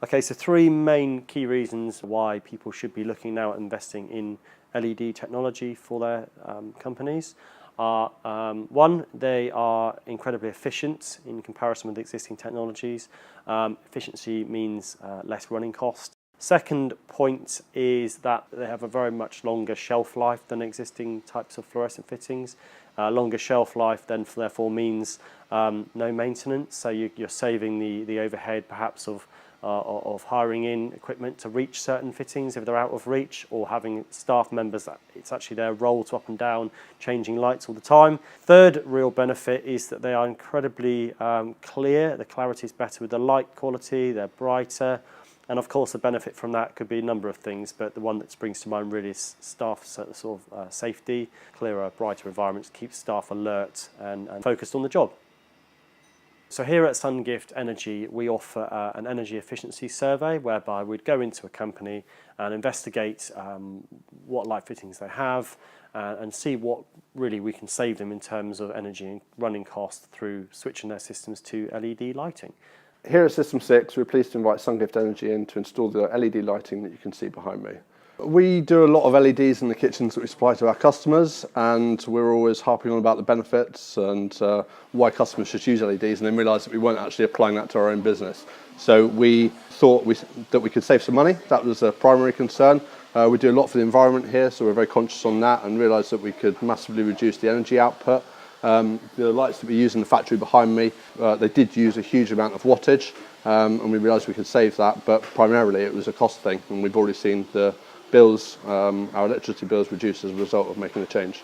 Okay, so three main key reasons why people should be looking now at investing in LED technology for their companies are, one, they are incredibly efficient in comparison with existing technologies. Efficiency means less running cost. Second point is that they have a very much longer shelf life than existing types of fluorescent fittings. Longer shelf life then therefore means no maintenance, so you're saving the overhead perhaps of hiring in equipment to reach certain fittings if they're out of reach, or having staff members that it's actually their role to up and down changing lights all the time. Third real benefit is that they are incredibly clear. The clarity is better with the light quality, they're brighter, and of course the benefit from that could be a number of things, but the one that springs to mind really is staff safety. Clearer, brighter environments keep staff alert and focused on the job. So here at SunGift Energy, we offer an energy efficiency survey whereby we'd go into a company and investigate what light fittings they have and see what really we can save them in terms of energy and running costs through switching their systems to LED lighting. Here at System 6, we're pleased to invite SunGift Energy in to install the LED lighting that you can see behind me. We do a lot of LEDs in the kitchens that we supply to our customers, and we're always harping on about the benefits and why customers should use LEDs, and then realised that we weren't actually applying that to our own business. So we thought that we could save some money. That was a primary concern. We do a lot for the environment here, so we're very conscious on that, and realised that we could massively reduce the energy output. The lights that we use in the factory behind me, they did use a huge amount of wattage, and we realised we could save that, but primarily it was a cost thing, and we've already seen the bills, our electricity bills reduce as a result of making the change.